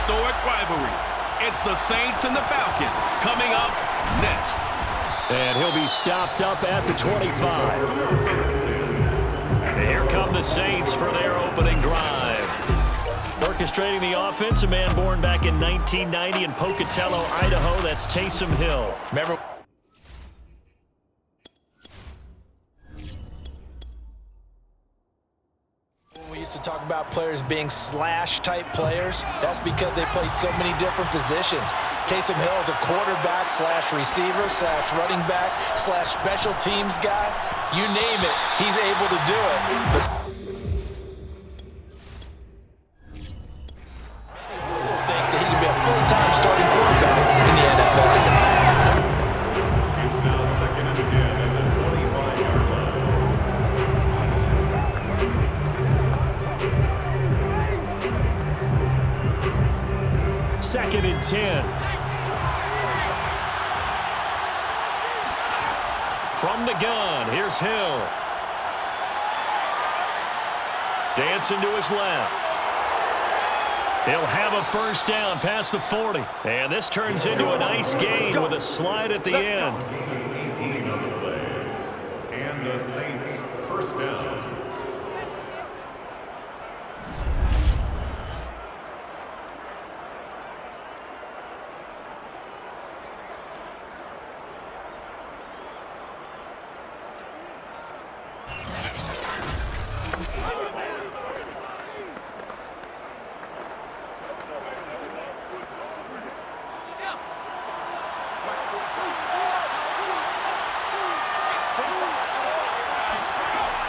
historic rivalry. It's the Saints and the Falcons coming up next. And he'll be stopped up at the 25. And here come the Saints for their opening drive. Orchestrating the offense, a man born back in 1990 in Pocatello, Idaho. That's Taysom Hill. Remember, we used to talk about players being slash-type players. That's because they play so many different positions. Taysom Hill is a quarterback slash receiver slash running back slash special teams guy. You name it, he's able to do it. But think that he can be a full-time starting quarterback in the NFL. It's now 2nd and 10 and the 25-yard line. 2nd and 10. From the gun, here's Hill. Dancing to his left. He'll have a first down past the 40. And this turns into a nice gain with a slide at the end. 18 on the play. And the Saints first down.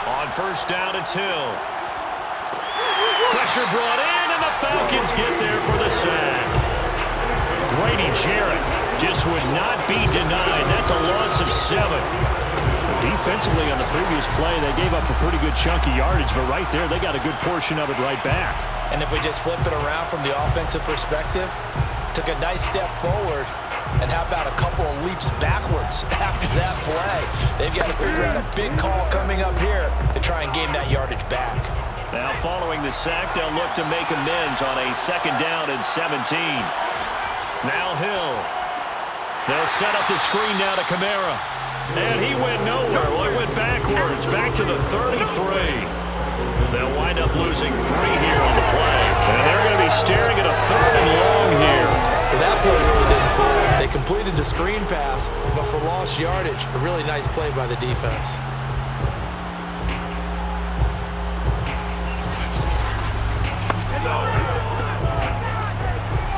On first down, it's Hill. Pressure brought in, and the Falcons get there for the sack. Grady Jarrett just would not be denied. That's a loss of 7. Defensively on the previous play, they gave up a pretty good chunk of yardage, but right there, they got a good portion of it right back. And if we just flip it around from the offensive perspective, took a nice step forward, and how about a couple of leaps backwards after that play? They've got to figure out a big call coming up here to try and gain that yardage back. Now following the sack, they'll look to make amends on a 2nd down and 17. Now Hill. They'll set up the screen now to Kamara. And he went nowhere. Well, he went backwards, back to the 33. They'll wind up losing 3 here on the play. And they're going to be staring at a 3rd and long here. Well, that play really didn't fall. They completed the screen pass, but for lost yardage, a really nice play by the defense.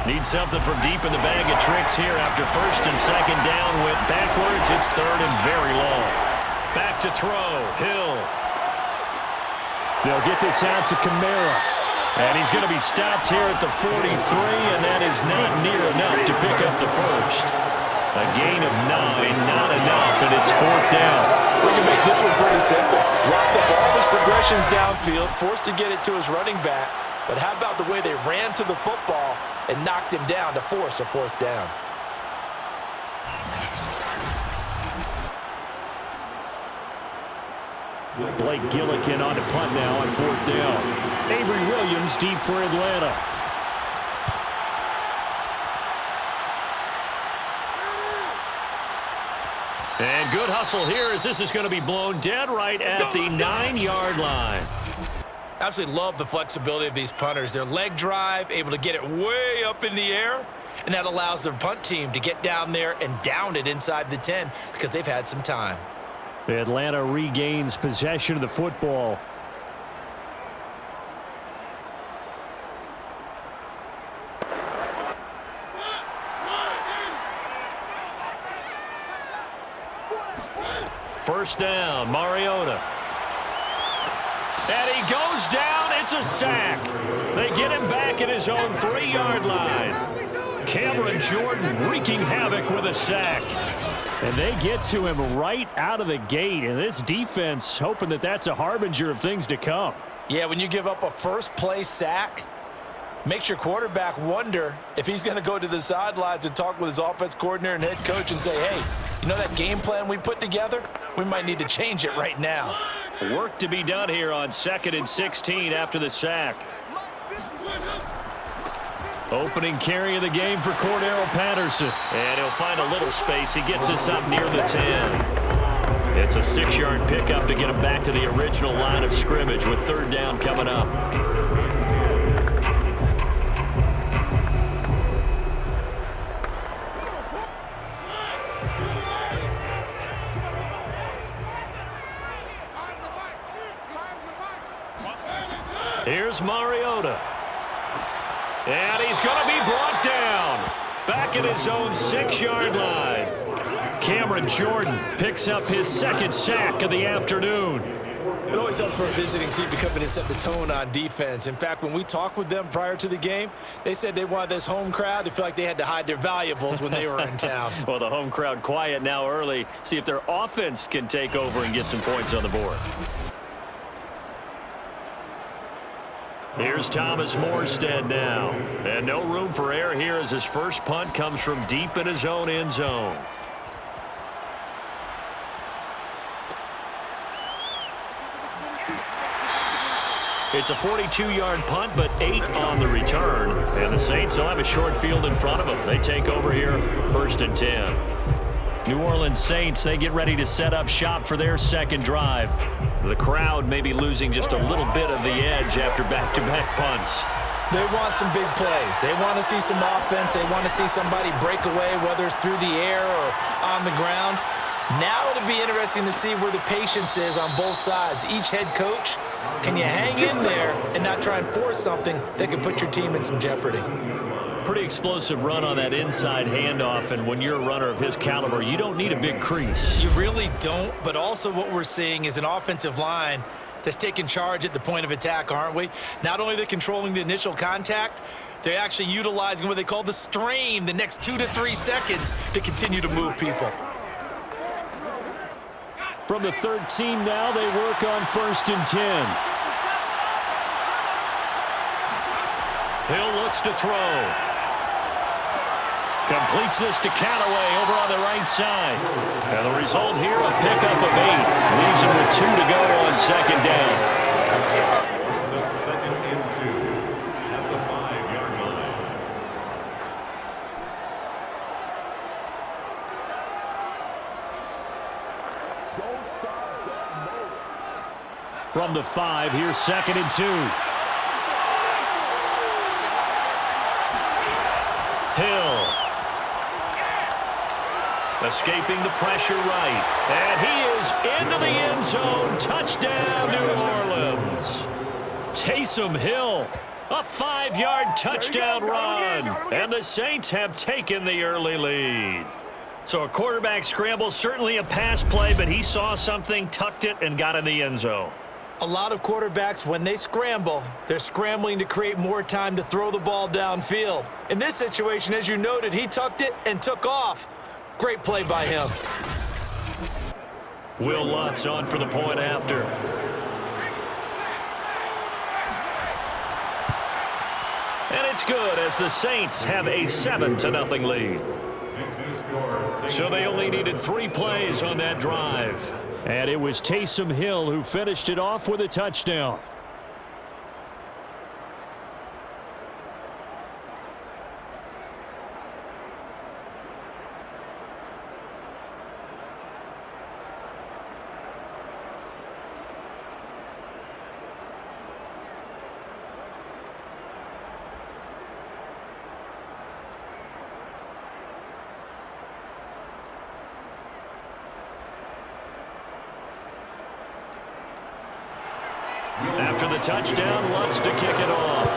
Need something from deep in the bag of tricks here after 1st and 2nd down. Went backwards. It's 3rd and very long. Back to throw. Hill. They'll get this out to Kamara. And he's going to be stopped here at the 43, and that is not near enough to pick up the first. A gain of 9, not enough, and it's 4th down. We can make this one pretty simple. Locked up all his progressions downfield, forced to get it to his running back. But how about the way they ran to the football and knocked him down to force a 4th down? Blake Gillikin on to punt now on 4th down. Avery Williams deep for Atlanta. And good hustle here as this is going to be blown dead right at the 9-yard line. Absolutely love the flexibility of these punters. Their leg drive, able to get it way up in the air, and that allows their punt team to get down there and down it inside the 10 because they've had some time. Atlanta regains possession of the football. First down, Mariota. And he goes down. It's a sack. They get him back at his own 3-yard line. Cameron Jordan wreaking havoc with a sack. And they get to him right out of the gate. And this defense hoping that that's a harbinger of things to come. Yeah, when you give up a first-play sack, makes your quarterback wonder if he's going to go to the sidelines and talk with his offense coordinator and head coach and say, hey, you know that game plan we put together? We might need to change it right now. Work to be done here on 2nd and 16 after the sack. Opening carry of the game for Cordero Patterson. And he'll find a little space. He gets us up near the 10. It's a 6-yard pickup to get him back to the original line of scrimmage with 3rd down coming up. Here's Mariota. And he's going to be brought down. Back at his own 6-yard line. Cameron Jordan picks up his 2nd sack of the afternoon. It always helps for a visiting team to come in and set the tone on defense. In fact, when we talked with them prior to the game, they said they wanted this home crowd to feel like they had to hide their valuables when they were in town. Well, the home crowd quiet now early. See if their offense can take over and get some points on the board. Here's Thomas Morstead now. And no room for error here as his first punt comes from deep in his own end zone. It's a 42-yard punt, but 8 on the return. And the Saints will have a short field in front of them. They take over here, 1st and 10. New Orleans Saints, they get ready to set up shop for their 2nd drive. The crowd may be losing just a little bit of the edge after back-to-back punts. They want some big plays. They want to see some offense. They want to see somebody break away, whether it's through the air or on the ground. Now it'll be interesting to see where the patience is on both sides. Each head coach, can you hang in there and not try and force something that could put your team in some jeopardy? Pretty explosive run on that inside handoff, and when you're a runner of his caliber, you don't need a big crease. You really don't, but also what we're seeing is an offensive line that's taking charge at the point of attack, aren't we? Not only are they controlling the initial contact, they're actually utilizing what they call the strain, the next 2 to 3 seconds to continue to move people. From the 13 now, they work on 1st and 10. Hill looks to throw. Completes this to Callaway over on the right side. And the result here, a pickup of 8. Leaves him with 2 to go on 2nd down. So 2nd and 2 at the 5-yard line. From the 5, here's 2nd and 2. Hill. Escaping the pressure right. And he is into the end zone. Touchdown, New Orleans. Taysom Hill. A 5-yard touchdown run. And the Saints have taken the early lead. So a quarterback scramble, certainly a pass play, but he saw something, tucked it, and got in the end zone. A lot of quarterbacks, when they scramble, they're scrambling to create more time to throw the ball downfield. In this situation, as you noted, he tucked it and took off. Great play by him. Will Lutz on for the point after. And it's good as the Saints have a 7-0 lead. So they only needed 3 plays on that drive. And it was Taysom Hill who finished it off with a touchdown. After the touchdown, Lutz to kick it off.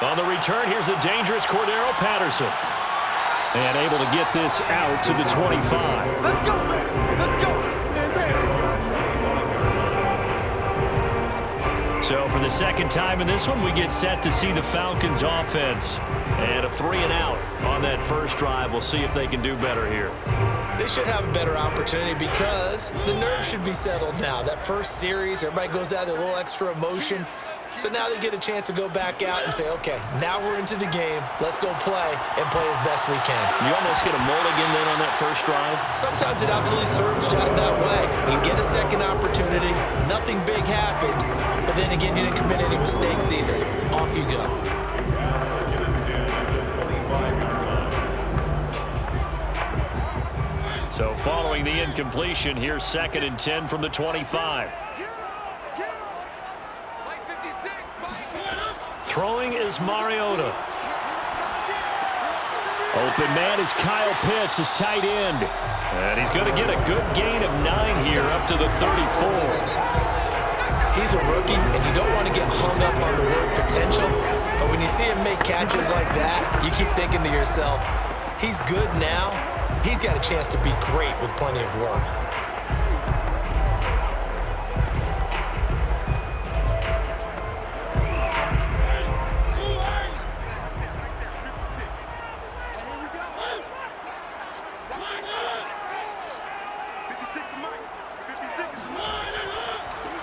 On the return, here's a dangerous Cordero Patterson. And able to get this out to the 25. Let's go, let's go. So for the 2nd time in this one, we get set to see the Falcons offense. And a 3-and-out on that first drive. We'll see if they can do better here. They should have a better opportunity because the nerves should be settled now. That first series, everybody goes out with a little extra emotion. So now they get a chance to go back out and say, okay, now we're into the game. Let's go play and play as best we can. You almost get a mulligan then on that first drive? Sometimes it absolutely serves that way. You get a second opportunity. Nothing big happened, but but then again, you didn't commit any mistakes either. Off you go. Second and 10 at the 25-yard line. So following the incompletion, here's 2nd and 10 from the 25. Throwing is Mariota. Open man is Kyle Pitts, his tight end. And he's going to get a good gain of 9 here up to the 34. He's a rookie, and you don't want to get hung up on the word potential. But when you see him make catches like that, you keep thinking to yourself, he's good now. He's got a chance to be great with plenty of work.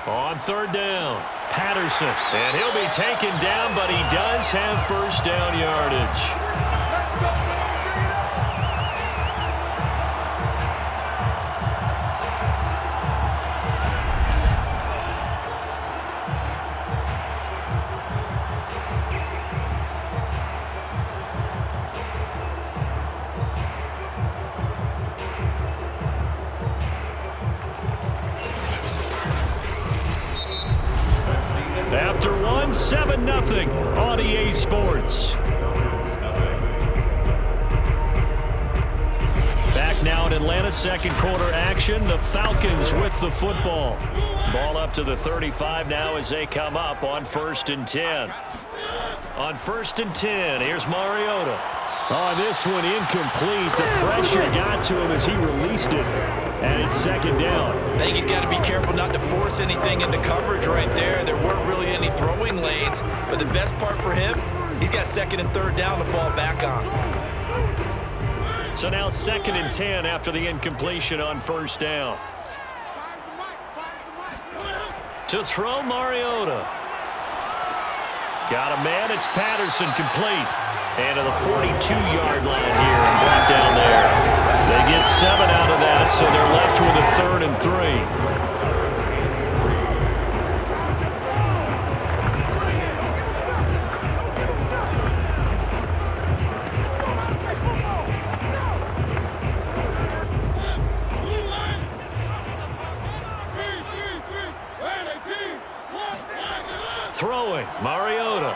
On 3rd down, Patterson. And he'll be taken down, but he does have first down yardage. After one, 7-0 on EA Sports. Back now in Atlanta, 2nd quarter action. The Falcons with the football. Ball up to the 35 now as they come up on 1st and 10. On 1st and 10, here's Mariota. On this one, incomplete. The pressure got to him as he released it. And it's 2nd down. I think he's got to be careful not to force anything into coverage right there. There weren't really any throwing lanes. But the best part for him, he's got 2nd and 3rd down to fall back on. So now 2nd and 10 after the incompletion on 1st down. To throw, Mariota. Got a man. It's Patterson, complete. And to the 42-yard line here and brought down there. They get 7 out of that, so they're left with a 3rd and 3. Throwing, Mariota.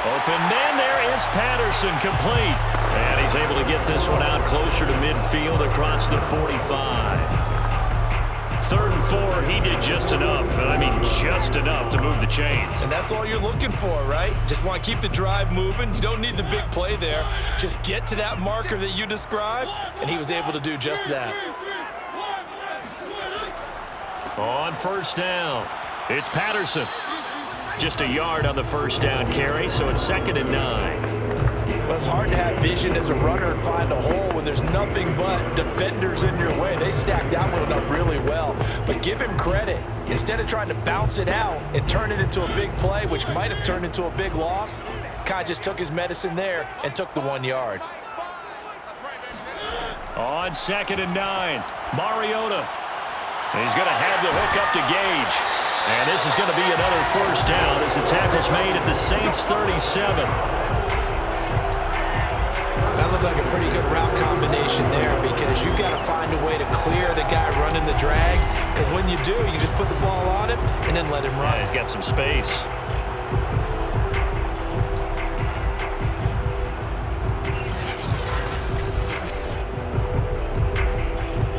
Open man, there is Patterson, complete. And he's able to get this one out closer to midfield across the 45. 3rd and 4, he did just enough, and I mean just enough to move the chains. And that's all you're looking for, right? Just want to keep the drive moving. You don't need the big play there. Just get to that marker that you described, and he was able to do just that. On 1st down, it's Patterson. Just a yard on the 1st down carry, so it's 2nd and 9. Well, it's hard to have vision as a runner and find a hole when there's nothing but defenders in your way. They stacked that one up really well. But give him credit. Instead of trying to bounce it out and turn it into a big play, which might have turned into a big loss, kind of just took his medicine there and took the 1 yard. On 2nd and 9, Mariota. He's going to have the hook up to Gage. And this is going to be another 1st down as the tackle's made at the Saints' 37. That looked like a pretty good route combination there because you've got to find a way to clear the guy running the drag. Because when you do, you just put the ball on him and then let him run. Yeah, he's got some space.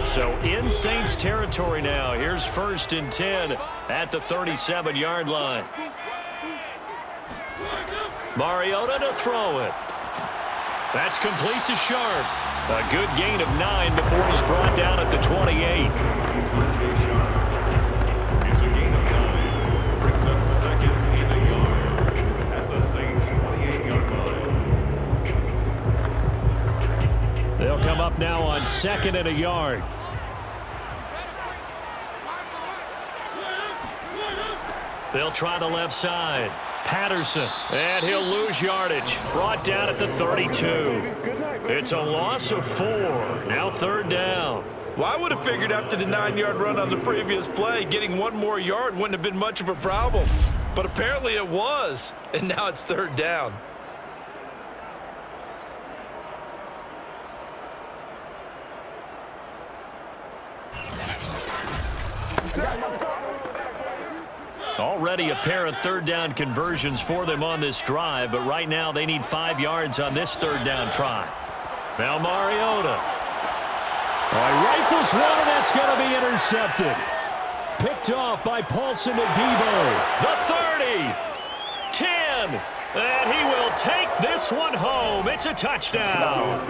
So in Saints territory now. Here's 1st and 10 at the 37-yard line. Mariota to throw it. That's complete to Sharp. A good gain of 9 before he's brought down at the 28. It's a gain of 9. Brings up 2nd and a yard at the Saints' 28-yard line. They'll come up now on 2nd and a yard. They'll try the left side. Patterson, and he'll lose yardage. Brought down at the 32. It's a loss of 4. Now 3rd down. Well, I would have figured after the 9-yard run on the previous play, getting one more yard wouldn't have been much of a problem. But apparently it was, and now it's 3rd down. Already a pair of 3rd down conversions for them on this drive, but right now they need 5 yards on this 3rd down try. Now Mariota. He rifles one, and that's going to be intercepted. Picked off by Paulson Adebo. The 30. 10. And he will take this one home. It's a touchdown.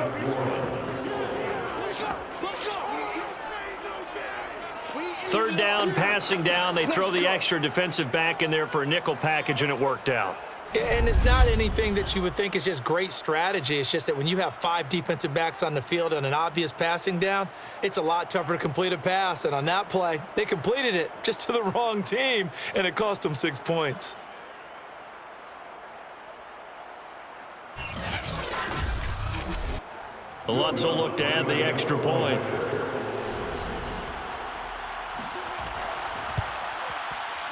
Third down, passing down. They throw the extra defensive back in there for a nickel package, and it worked out. And it's not anything that you would think is just great strategy. It's just that when you have 5 defensive backs on the field and an obvious passing down, it's a lot tougher to complete a pass. And on that play, they completed it just to the wrong team, and it cost them 6 points. Lutz will look to add the extra point.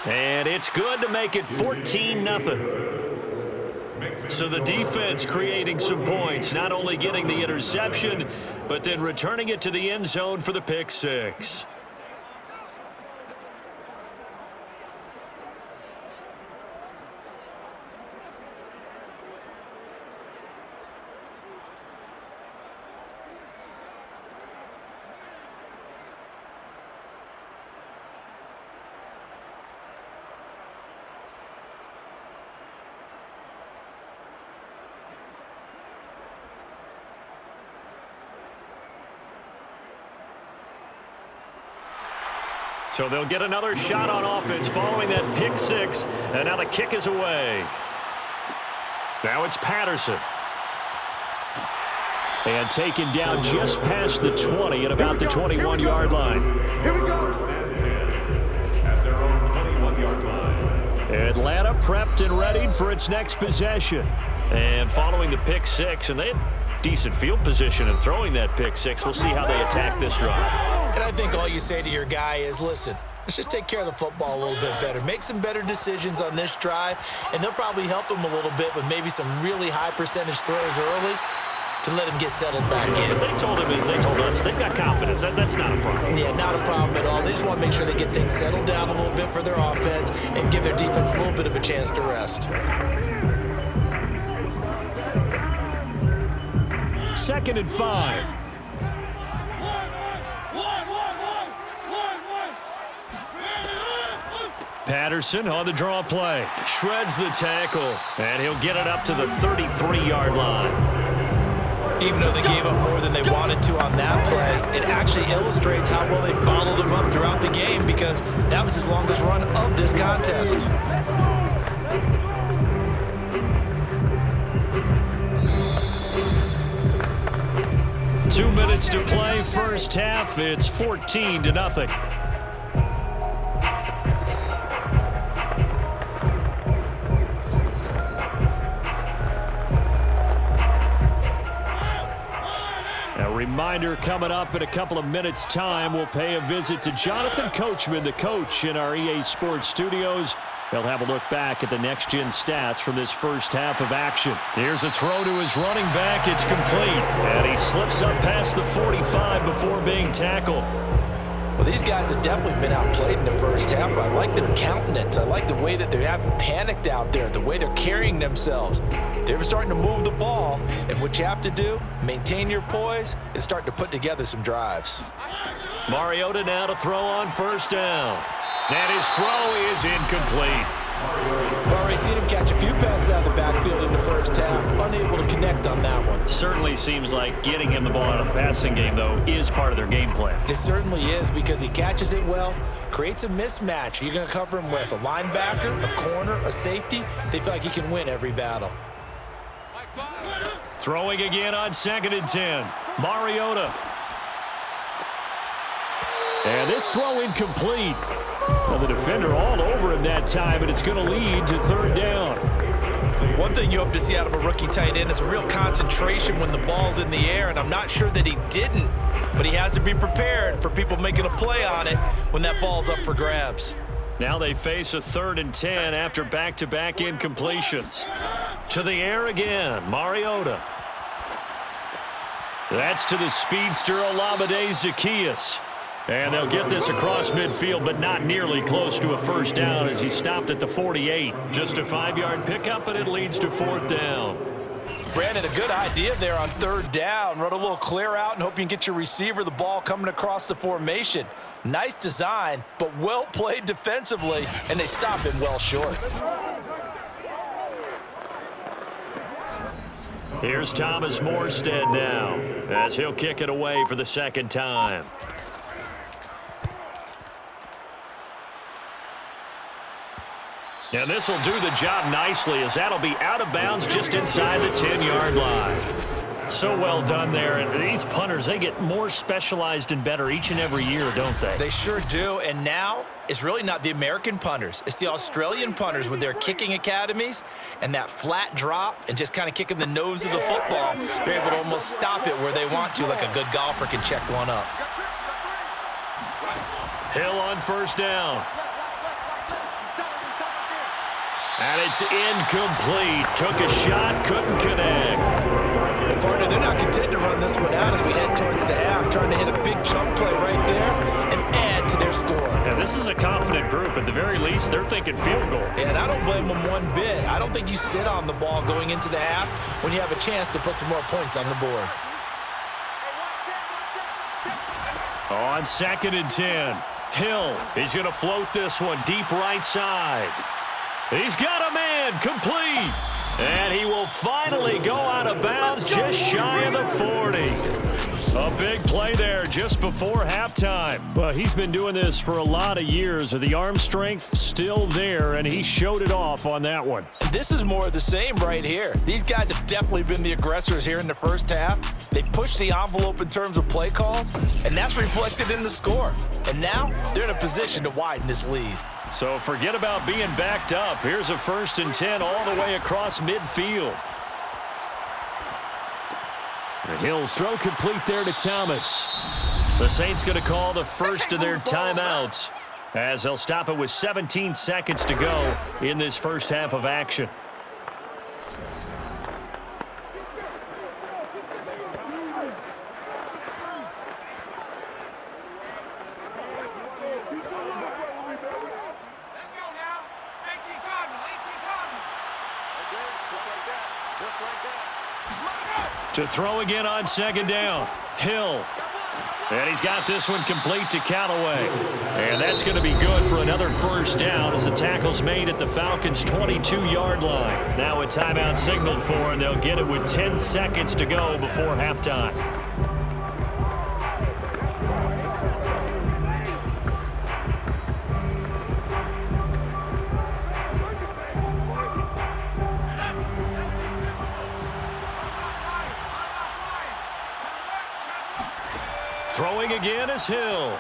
And it's good to make it 14-0. So the defense creating some points, not only getting the interception, but then returning it to the end zone for the pick 6. So they'll get another shot on offense following that pick 6. And now the kick is away. Now it's Patterson. And taken down just past the 20 at about the 21-yard line. Here we go. First and 10 at their own 21-yard line. Atlanta prepped and readied for its next possession. And following the pick 6, and they had decent field position in throwing that pick 6. We'll see how they attack this drive. And I think all you say to your guy is, listen, let's just take care of the football a little bit better. Make some better decisions on this drive, and they'll probably help him a little bit with maybe some really high percentage throws early to let him get settled back in. They told us they've got confidence. That's not a problem. Yeah, not a problem at all. They just want to make sure they get things settled down a little bit for their offense and give their defense a little bit of a chance to rest. 2nd and 5. Patterson on the draw play. Shreds the tackle. And he'll get it up to the 33-yard line. Even though they gave up more than they wanted to on that play, it actually illustrates how well they bottled them up throughout the game, because that was his longest run of this contest. Two minutes to play, first half. It's 14-0. A reminder coming up in a couple of minutes' time. We'll pay a visit to Jonathan Coachman, the coach in our EA Sports studios. They'll have a look back at the next-gen stats from this first half of action. Here's a throw to his running back. It's complete. And he slips up past the 45 before being tackled. Well, these guys have definitely been outplayed in the first half, but I like their countenance. I like the way that they haven't panicked out there, the way they're carrying themselves. They're starting to move the ball, and what you have to do, maintain your poise and start to put together some drives. Mariota now to throw on first down. And his throw is incomplete. We've already seen him catch a few passes out of the backfield in the first half, unable to connect on that one. Certainly seems like getting him the ball out of the passing game, though, is part of their game plan. It certainly is, because he catches it well, creates a mismatch. You're going to cover him with a linebacker, a corner, a safety. They feel like he can win every battle. Throwing again on 2nd and 10. Mariota. And this throw incomplete. Well, the defender all over him that time, and it's going to lead to 3rd down. One thing you hope to see out of a rookie tight end is a real concentration when the ball's in the air, and I'm not sure that he didn't, but he has to be prepared for people making a play on it when that ball's up for grabs. Now they face a 3rd and 10 after back-to-back incompletions. To the air again, Mariota. That's to the speedster Olamide Zaccheaus. And they'll get this across midfield, but not nearly close to a first down as he stopped at the 48. Just a 5-yard pickup, and it leads to 4th down. Brandon, a good idea there on 3rd down. Run a little clear out and hope you can get your receiver the ball coming across the formation. Nice design, but well played defensively, and they stop him well short. Here's Thomas Morstead now as he'll kick it away for the 2nd time. And this will do the job nicely as that'll be out of bounds just inside the 10-yard line. So well done there. And these punters, they get more specialized and better each and every year, don't they? They sure do. And now it's really not the American punters. It's the Australian punters with their kicking academies and that flat drop and just kind of kicking the nose of the football. They're able to almost stop it where they want to, like a good golfer can check one up. Hill on 1st down. And it's incomplete. Took a shot, couldn't connect. Well, partner, they're not content to run this one out as we head towards the half, trying to hit a big chunk play right there and add to their score. Now, this is a confident group. At the very least, they're thinking field goal. Yeah, and I don't blame them one bit. I don't think you sit on the ball going into the half when you have a chance to put some more points on the board. On 2nd and 10, Hill, he's going to float this one deep right side. He's got a man, complete. And he will finally go out of bounds just shy of the 40. A big play there just before halftime. But he's been doing this for a lot of years. The arm strength still there, and he showed it off on that one. This is more of the same right here. These guys have definitely been the aggressors here in the first half. They pushed the envelope in terms of play calls, and that's reflected in the score. And now they're in a position to widen this lead. So forget about being backed up. Here's a 1st and 10 all the way across midfield. The Hill's throw complete there to Thomas. The Saints going to call the first of their timeouts as they'll stop it with 17 seconds to go in this first half of action. To throw again on 2nd down. Hill. And he's got this one complete to Callaway. And that's going to be good for another first down as the tackle's made at the Falcons' 22-yard line. Now a timeout signaled for, and they'll get it with 10 seconds to go before halftime. Throwing again is Hill.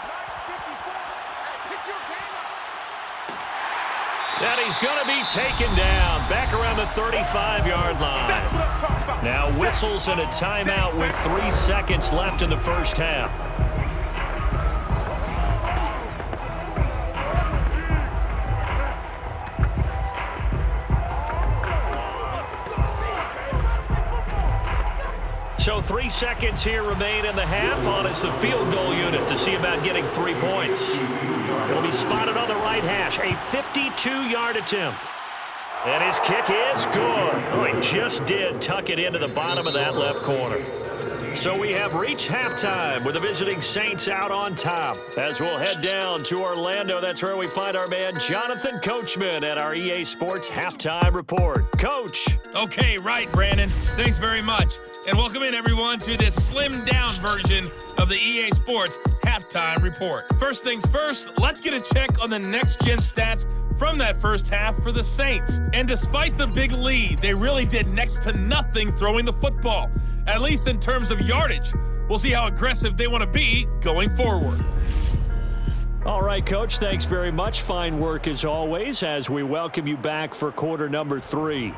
And he's going to be taken down back around the 35-yard line. Now whistles and a timeout with 3 seconds left in the first half. So 3 seconds here remain in the half on as the field goal unit to see about getting 3 points. It'll be spotted on the right hash, a 52-yard attempt. And his kick is good. Oh, he just did tuck it into the bottom of that left corner. So we have reached halftime with the visiting Saints out on top. As we'll head down to Orlando, that's where we find our man Jonathan Coachman at our EA Sports Halftime Report. Coach. Okay, right, Brandon. Thanks very much. And welcome in, everyone, to this slimmed-down version of the EA Sports Halftime Report. First things first, let's get a check on the next-gen stats from that first half for the Saints. And despite the big lead, they really did next to nothing throwing the football, at least in terms of yardage. We'll see how aggressive they want to be going forward. All right. right, Coach. Thanks very much. Fine work as always as we welcome you back for quarter number 3.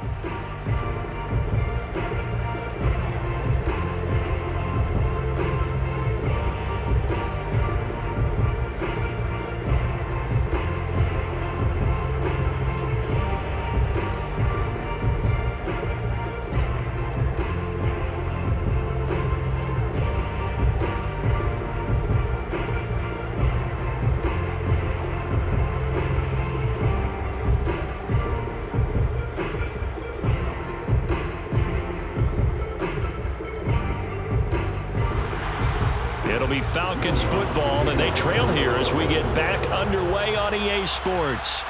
It'll be Falcons football, and they trail here as we get back underway on EA Sports.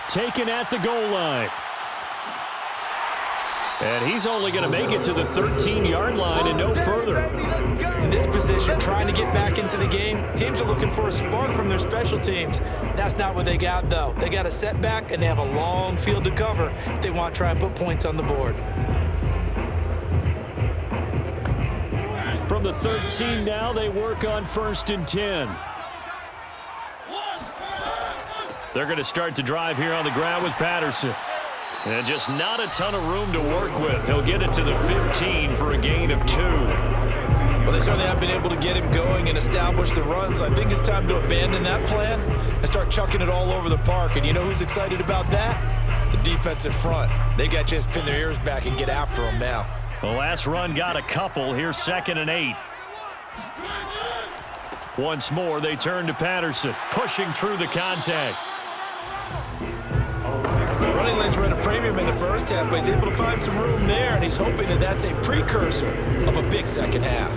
Taken at the goal line. And he's only going to make it to the 13-yard line and no further. In this position, trying to get back into the game, teams are looking for a spark from their special teams. That's not what they got, though. They got a setback, and they have a long field to cover if they want to try and put points on the board. From the 13 now, they work on 1st and 10. They're going to start to drive here on the ground with Patterson. And just not a ton of room to work with. He'll get it to the 15 for a gain of 2. Well, they certainly have been able to get him going and establish the run, so I think it's time to abandon that plan and start chucking it all over the park. And you know who's excited about that? The defensive front. They got to just pin their ears back and get after him now. The last run got a couple. Here's 2nd and 8. Once more, they turn to Patterson, pushing through the contact. Running lanes were at a premium in the first half, but he's able to find some room there, and he's hoping that that's a precursor of a big second half.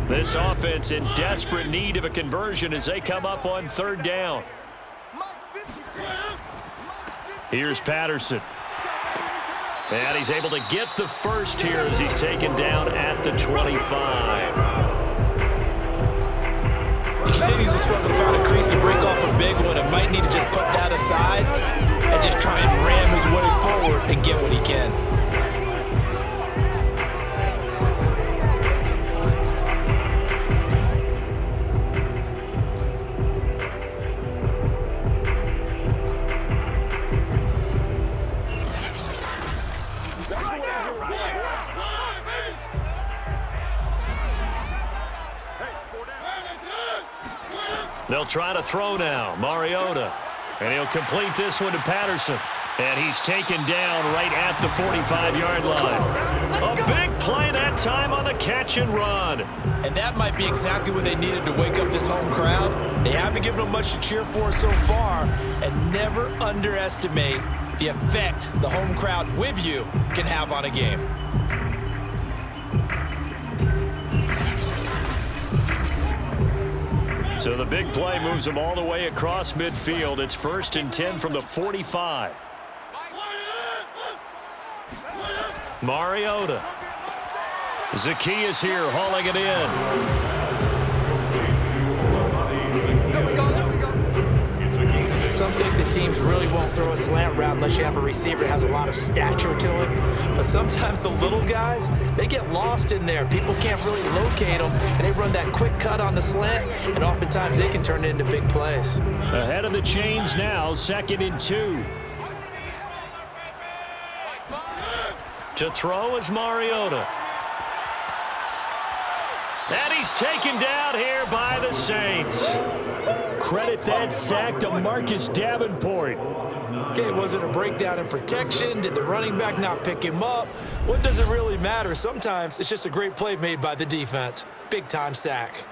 This offense in desperate need of a conversion as they come up on 3rd down. Here's Patterson. And he's able to get the first here as he's taken down at the 25. He continues to struggle to find a crease to break off a big one and might need to just put that aside and just try and ram his way forward and get what he can. They'll try to throw now. Mariota. And he'll complete this one to Patterson. And he's taken down right at the 45-yard line. A big play that time on the catch and run. And that might be exactly what they needed to wake up this home crowd. They haven't given them much to cheer for so far. And never underestimate the effect the home crowd with you can have on a game. So the big play moves them all the way across midfield. It's 1st and 10 from the 45. Mariota. Zacchaeus here hauling it in. Some think the teams really won't throw a slant route unless you have a receiver that has a lot of stature to him. But sometimes the little guys, they get lost in there. People can't really locate them, and they run that quick cut on the slant, and oftentimes they can turn it into big plays. Ahead of the chains now, 2nd and 2. To throw is Mariota. And he's taken down here by the Saints. Credit that sack to Marcus Davenport. Okay, was it a breakdown in protection? Did the running back not pick him up? What does it really matter? Sometimes it's just a great play made by the defense. Big-time sack.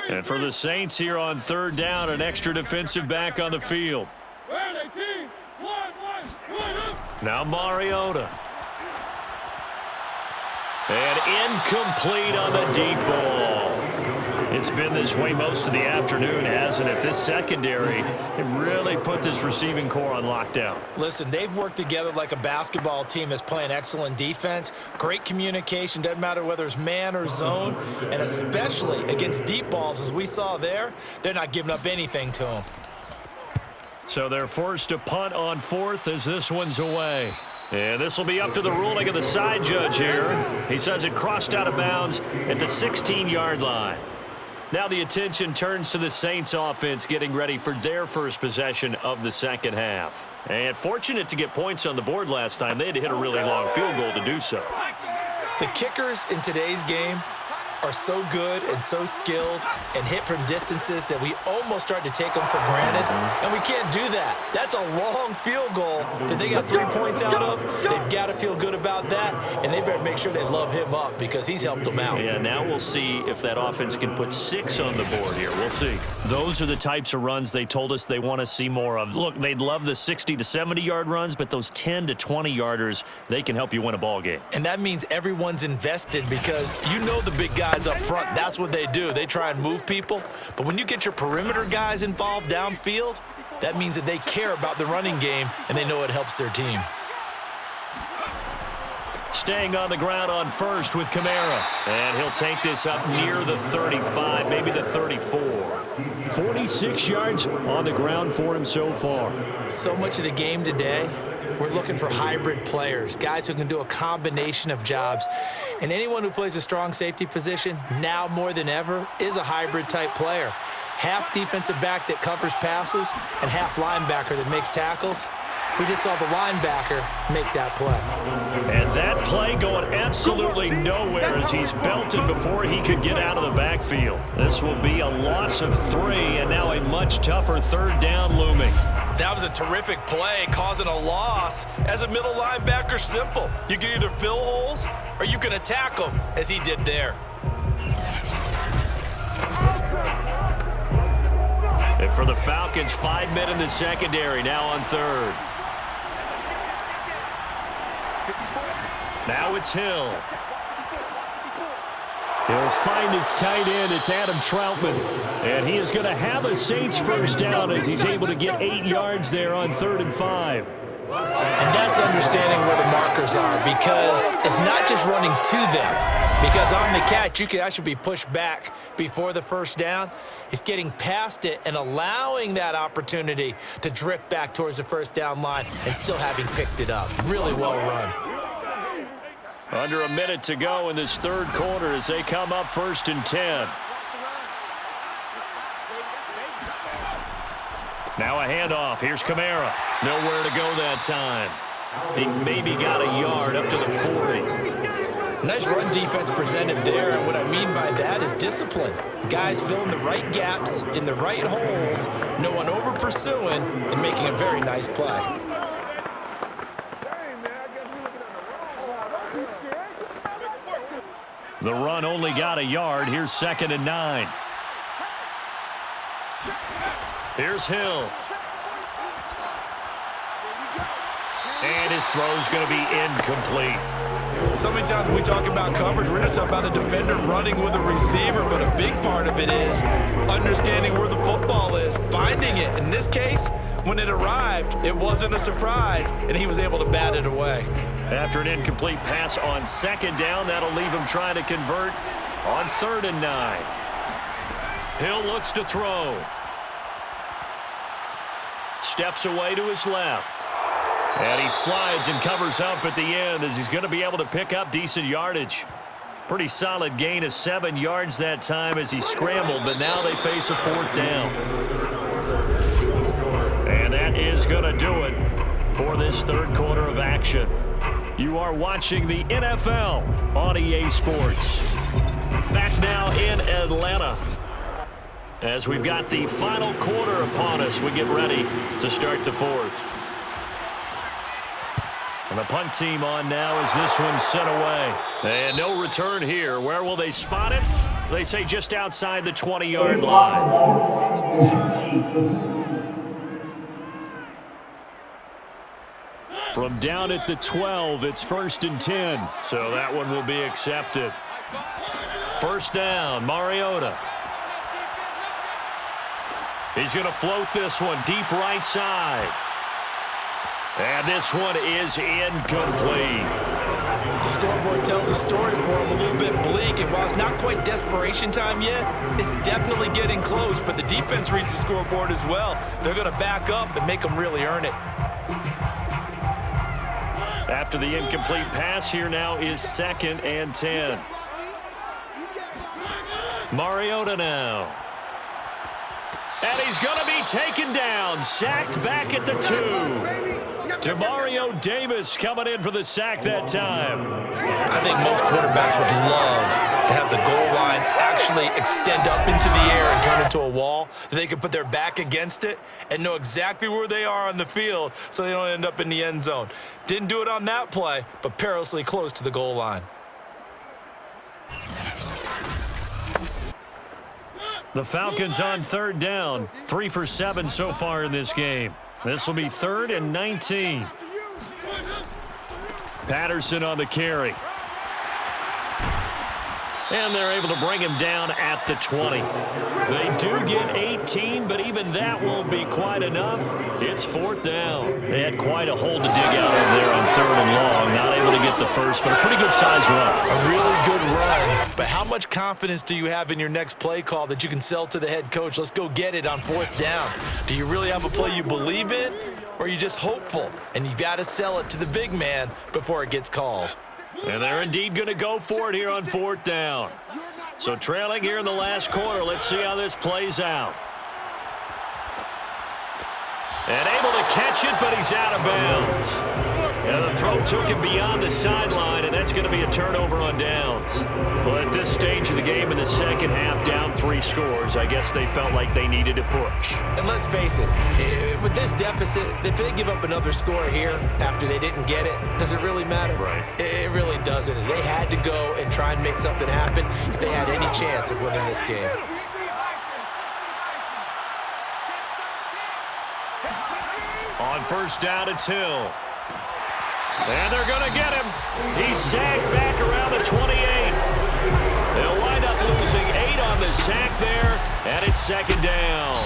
And for the Saints here on 3rd down, an extra defensive back on the field. Now Mariota. And incomplete on the deep ball. It's been this way most of the afternoon, hasn't it? This secondary, it really put this receiving core on lockdown. Listen, they've worked together like a basketball team that's playing excellent defense. Great communication, doesn't matter whether it's man or zone. And especially against deep balls, as we saw there, they're not giving up anything to them. So they're forced to punt on fourth as this one's away. And this will be up to the ruling of the side judge here. He says it crossed out of bounds at the 16-yard line. Now the attention turns to the Saints offense getting ready for their first possession of the second half. And fortunate to get points on the board last time. They had to hit a really long field goal to do so. The kickers in today's game are so good and so skilled and hit from distances that we almost start to take them for granted, and we can't do that. That's a long field goal that they got 3 points out of. They've got to feel good about that, and they better make sure they love him up because he's helped them out. Yeah, now we'll see if that offense can put 6 on the board here. We'll see. Those are the types of runs they told us they want to see more of. Look, they'd love the 60 to 70-yard runs, but those 10 to 20-yarders, they can help you win a ball game. And that means everyone's invested because you know the big guys up front, that's what they do. They try and move people. But when you get your perimeter guys involved downfield, that means that they care about the running game and they know it helps their team. Staying on the ground on first with Kamara. And he'll take this up near the 35, maybe the 34. 46 yards on the ground for him so far. So much of the game today, we're looking for hybrid players, guys who can do a combination of jobs. And anyone who plays a strong safety position, now more than ever, is a hybrid type player. Half defensive back that covers passes and half linebacker that makes tackles. We just saw the linebacker make that play. And that play going absolutely nowhere as he's belted before he could get out of the backfield. This will be a loss of 3, and now a much tougher third down looming. That was a terrific play, causing a loss. As a middle linebacker, simple. You can either fill holes or you can attack them, as he did there. And for the Falcons, 5 men in the secondary, now on third. Now it's Hill. He'll find his tight end. It's Adam Troutman. And he is going to have a Saints first down as he's able to get 8 yards there on 3rd and 5. And that's understanding where the markers are, because it's not just running to them. Because on the catch, you could actually be pushed back before the first down. It's getting past it and allowing that opportunity to drift back towards the first down line and still having picked it up. Really well run. Under a minute to go in this third quarter as they come up 1st and 10. Now a handoff. Here's Kamara. Nowhere to go that time. He maybe got a yard up to the 40. Nice run defense presented there, and what I mean by that is discipline. Guys filling the right gaps in the right holes, no one over pursuing, and making a very nice play. The run only got a yard. Here's 2nd and 9. Here's Hill. And his throw's going to be incomplete. So many times when we talk about coverage, we're just talking about a defender running with a receiver, but a big part of it is understanding where the football is, finding it. In this case, when it arrived, it wasn't a surprise, and he was able to bat it away. After an incomplete pass on 2nd down, that'll leave him trying to convert on 3rd and 9. Hill looks to throw. Steps away to his left. And he slides and covers up at the end as he's going to be able to pick up decent yardage. Pretty solid gain of 7 yards that time as he scrambled, but now they face a 4th down. And that is going to do it for this third quarter of action. You are watching the NFL on EA Sports. Back now in Atlanta. As we've got the final quarter upon us, we get ready to start the 4th. And the punt team on now as this one's sent away. And no return here. Where will they spot it? They say just outside the 20-yard line. From down at the 12, it's 1st and 10. So that one will be accepted. First down, Mariota. He's going to float this one deep right side. And this one is incomplete. The scoreboard tells a story for him, a little bit bleak, and while it's not quite desperation time yet, it's definitely getting close, but the defense reads the scoreboard as well. They're going to back up and make them really earn it. After the incomplete pass, here now is 2nd and 10. Mariota now. And he's going to be taken down, sacked back at the 2. Demario Davis coming in for the sack that time. I think most quarterbacks would love to have the goal line actually extend up into the air and turn into a wall, that they could put their back against it and know exactly where they are on the field so they don't end up in the end zone. Didn't do it on that play, but perilously close to the goal line. The Falcons on 3rd down, 3 for 7 so far in this game. This will be 3rd and 19. Patterson on the carry. And they're able to bring him down at the 20. They do get 18, but even that won't be quite enough. It's 4th down. They had quite a hole to dig out of there on 3rd and long. Not able to get the first, but a pretty good size run. A really good run, but how much confidence do you have in your next play call that you can sell to the head coach? Let's go get it on 4th down. Do you really have a play you believe in, or are you just hopeful? And you got to sell it to the big man before it gets called. And they're indeed going to go for it here on 4th down. So trailing here in the last quarter. Let's see how this plays out. And able to catch it, but he's out of bounds. And the throw took him beyond the sideline, and that's going to be a turnover on downs. Well, at this stage of the game in the second half, down 3 scores, I guess they felt like they needed to push. And let's face it, with this deficit, if they give up another score here after they didn't get it, does it really matter? Right. It really doesn't. They had to go and try and make something happen if they had any chance of winning this game. On 1st down, it's Hill. And they're going to get him. He's sacked back around the 28. They'll wind up losing 8 on the sack there, and it's 2nd down.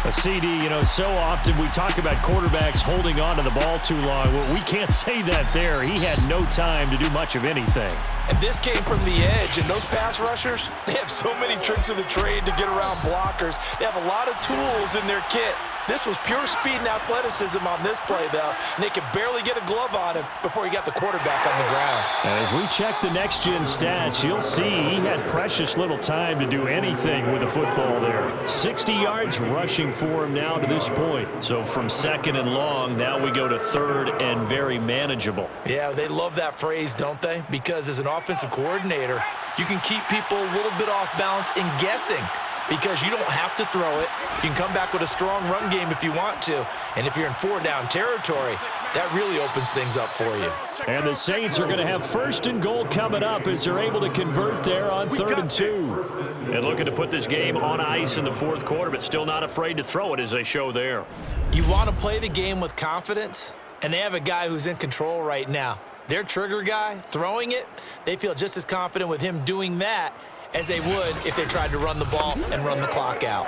A CD, so often we talk about quarterbacks holding on to the ball too long. Well, we can't say that there. He had no time to do much of anything. And this came from the edge, and those pass rushers, they have so many tricks of the trade to get around blockers. They have a lot of tools in their kit. This was pure speed and athleticism on this play, though, and they could barely get a glove on him before he got the quarterback on the ground. As we check the next-gen stats, you'll see he had precious little time to do anything with the football there. 60 yards rushing for him now to this point. So from 2nd and long, now we go to 3rd and very manageable. Yeah, they love that phrase, don't they? Because as an offensive coordinator, you can keep people a little bit off balance and guessing, because you don't have to throw it. You can come back with a strong run game if you want to. And if you're in 4-down territory, that really opens things up for you. And the Saints are going to have 1st and goal coming up as they're able to convert there on 3rd and 2. And looking to put this game on ice in the 4th quarter, but still not afraid to throw it as they show there. You want to play the game with confidence, and they have a guy who's in control right now. Their trigger guy, throwing it, they feel just as confident with him doing that as they would if they tried to run the ball and run the clock out.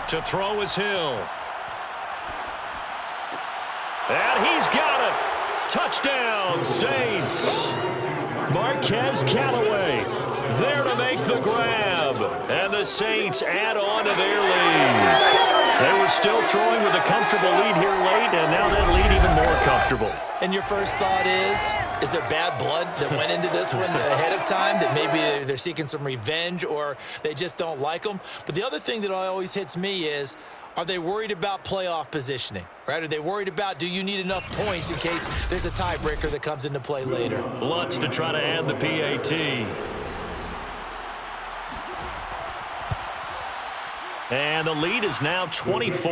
To throw is Hill. And he's got it. Touchdown, Saints. Marquez Callaway there to make the grab. And the Saints add on to their lead. They were still throwing with a comfortable lead here late, and now that lead even more comfortable. And your first thought is there bad blood that went into this one ahead of time, that maybe they're seeking some revenge or they just don't like them? But the other thing that always hits me is, are they worried about playoff positioning, right? Are they worried about, do you need enough points in case there's a tiebreaker that comes into play later? Lutz to try to add the PAT. And the lead is now 24.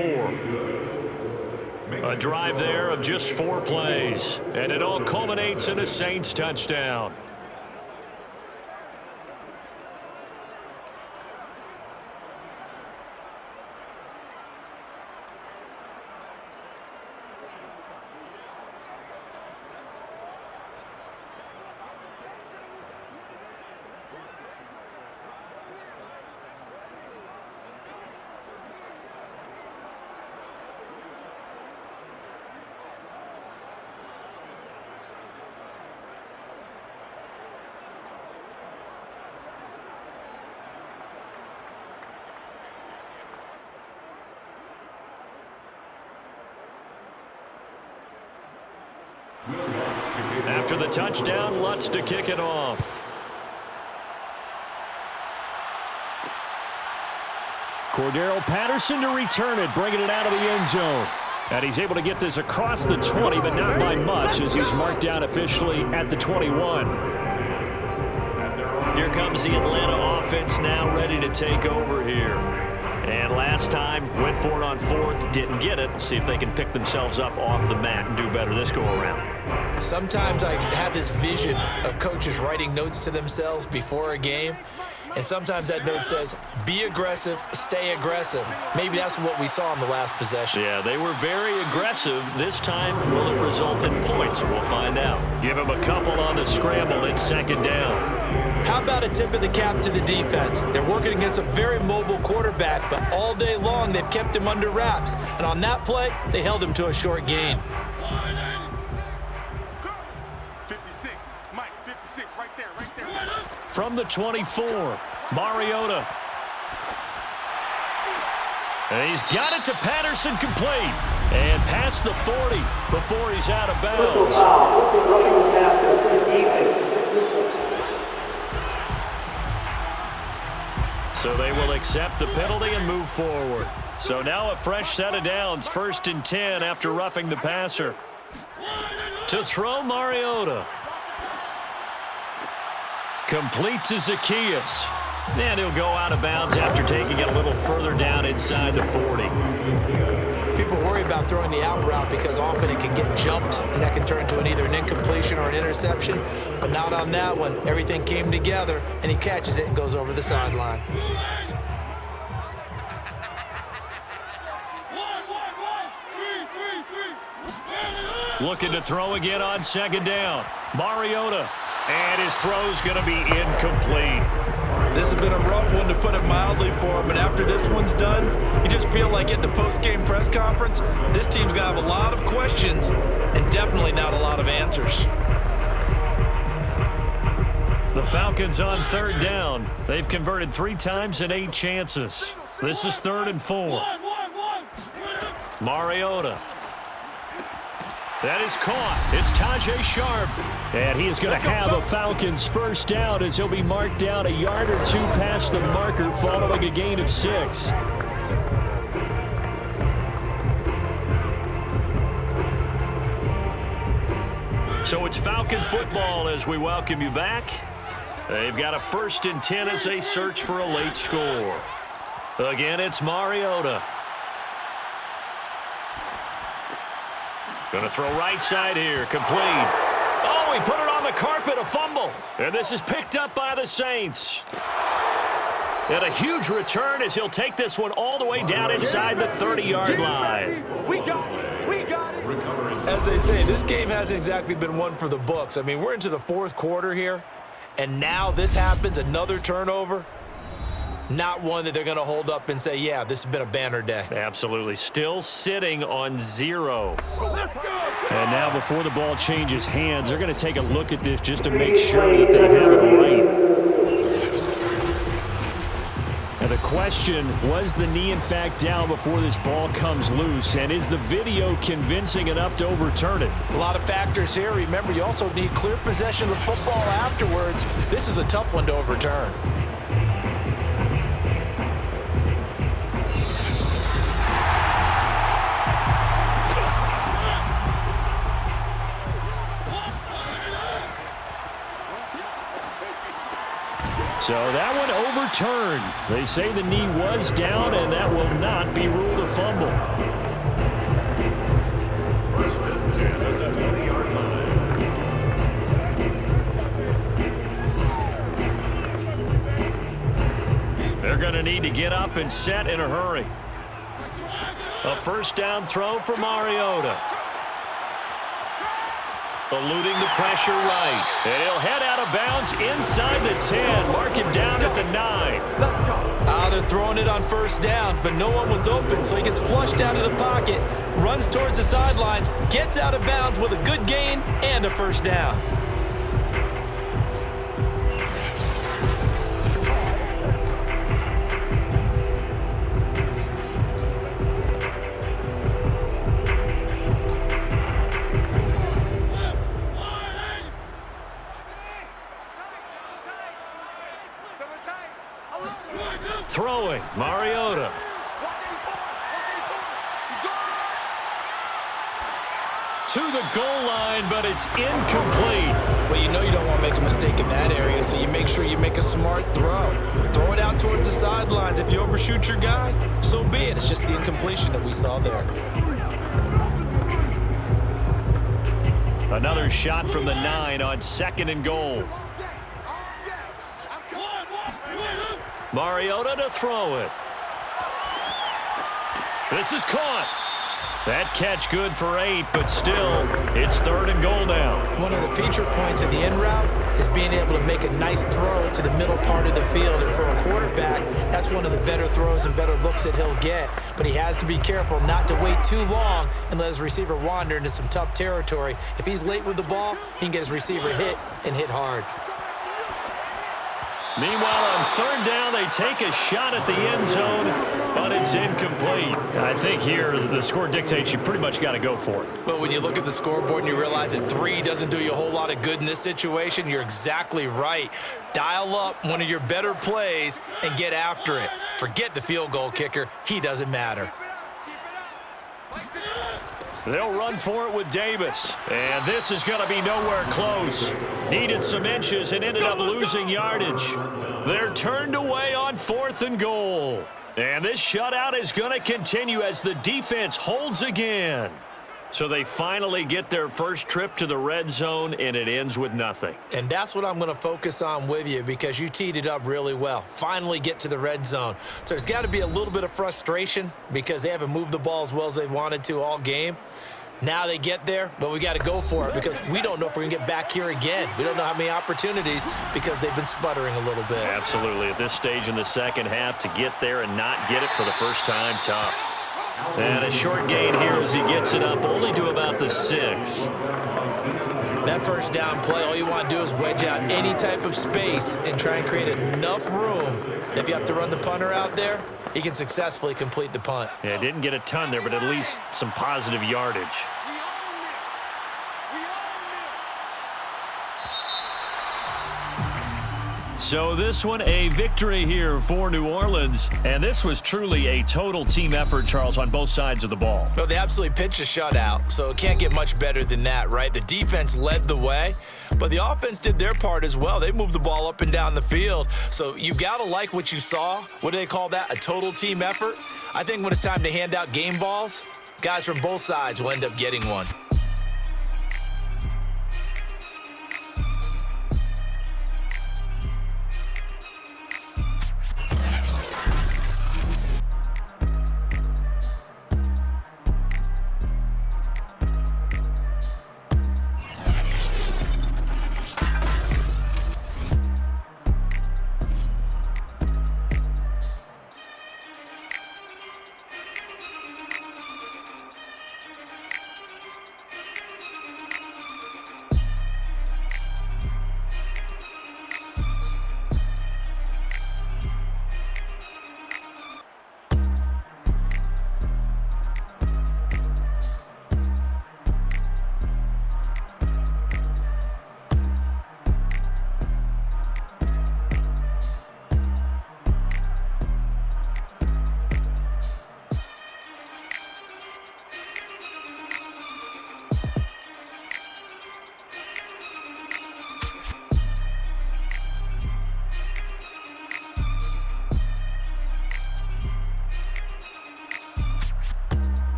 A drive there of just 4 plays. And it all culminates in a Saints touchdown. After the touchdown, Lutz to kick it off. Cordero Patterson to return it, bringing it out of the end zone. And he's able to get this across the 20, but not by much, as he's marked down officially at the 21. Here comes the Atlanta offense now ready to take over here. And last time, went for it on fourth, didn't get it. See if they can pick themselves up off the mat and do better this go-around. Sometimes I have this vision of coaches writing notes to themselves before a game. And sometimes that note says, be aggressive, stay aggressive. Maybe that's what we saw in the last possession. Yeah, they were very aggressive. This time, will it result in points? We'll find out. Give them a couple on the scramble. It's second down. How about a tip of the cap to the defense? They're working against a very mobile quarterback, but all day long they've kept him under wraps. And on that play, they held him to a short gain. 56, Mike, 56, right there. From the 24, Mariota. And he's got it to Patterson, complete. And past the 40 before he's out of bounds. So they will accept the penalty and move forward. So now a fresh set of downs, 1st and 10 after roughing the passer. To throw, Mariota. Complete to Zacchaeus. And he'll go out of bounds after taking it a little further down inside the 40. People worry about throwing the out route because often it can get jumped, and that can turn into either an incompletion or an interception. But not on that one. Everything came together, and he catches it and goes over the sideline. Looking to throw again on 2nd down. Mariota. And his throw's going to be incomplete. This has been a rough one, to put it mildly, for him. And after this one's done, you just feel like at the post-game press conference, this team's going to have a lot of questions and definitely not a lot of answers. The Falcons on 3rd down. They've converted 3 times in 8 chances. This is 3rd and 4. Mariota. That is caught. It's Tajay Sharp. And he is going to have a Falcons first down as he'll be marked down a yard or 2 past the marker following a gain of 6. So it's Falcon football as we welcome you back. They've got a 1st and 10 as they search for a late score. Again, it's Mariota. Going to throw right side here, complete. Oh, he put it on the carpet, a fumble. And this is picked up by the Saints. And a huge return as he'll take this one all the way down inside the 30-yard line. We got it. We got it. As they say, this game hasn't exactly been one for the books. I mean, we're into the 4th quarter here, and now this happens, another turnover. Not one that they're going to hold up and say, yeah, this has been a banner day. Absolutely. Still sitting on 0. And now before the ball changes hands, they're going to take a look at this just to make sure that they have it right. And the question, was the knee in fact down before this ball comes loose? And is the video convincing enough to overturn it? A lot of factors here. Remember, you also need clear possession of the football afterwards. This is a tough one to overturn. So that one overturned. They say the knee was down, and that will not be ruled a fumble. 1st and 10 at the 20-yard line. They're going to need to get up and set in a hurry. A 1st down throw for Mariota. Eluding the pressure right. And he'll head out of bounds inside the 10. Mark it down at the 9. Let's go. They're throwing it on 1st down, but no one was open, so he gets flushed out of the pocket, runs towards the sidelines, gets out of bounds with a good gain and a 1st down. Mariota. To the goal line, but it's incomplete. Well, you know you don't want to make a mistake in that area, so you make sure you make a smart throw. Throw it out towards the sidelines. If you overshoot your guy, so be it. It's just the incompletion that we saw there. Another shot from the 9 on 2nd and goal. Mariota to throw it. This is caught. That catch good for 8, but still, it's 3rd and goal now. One of the feature points of the in route is being able to make a nice throw to the middle part of the field. And for a quarterback, that's one of the better throws and better looks that he'll get. But he has to be careful not to wait too long and let his receiver wander into some tough territory. If he's late with the ball, he can get his receiver hit and hit hard. Meanwhile, on 3rd down, they take a shot at the end zone, but it's incomplete. I think here the score dictates you pretty much got to go for it. But when you look at the scoreboard and you realize that 3 doesn't do you a whole lot of good in this situation, you're exactly right. Dial up one of your better plays and get after it. Forget the field goal kicker. He doesn't matter. They'll run for it with Davis. And this is going to be nowhere close. Needed some inches and ended up losing yardage. They're turned away on 4th and goal. And this shutout is going to continue as the defense holds again. So they finally get their first trip to the red zone, and it ends with nothing. And that's what I'm going to focus on with you because you teed it up really well. Finally get to the red zone. So there's got to be a little bit of frustration because they haven't moved the ball as well as they wanted to all game. Now they get there, but we got to go for it because we don't know if we're going to get back here again. We don't know how many opportunities because they've been sputtering a little bit. Absolutely. At this stage in the second half, to get there and not get it for the first time, tough. And a short gain here as he gets it up only to about the 6. That first down play, all you want to do is wedge out any type of space and try and create enough room. If you have to run the punter out there, he can successfully complete the punt. Yeah, didn't get a ton there, but at least some positive yardage. So this one, a victory here for New Orleans. And this was truly a total team effort, Charles, on both sides of the ball. No, they absolutely pitched a shutout, so it can't get much better than that, right? The defense led the way, but the offense did their part as well. They moved the ball up and down the field, so you got to like what you saw. What do they call that? A total team effort? I think when it's time to hand out game balls, guys from both sides will end up getting one.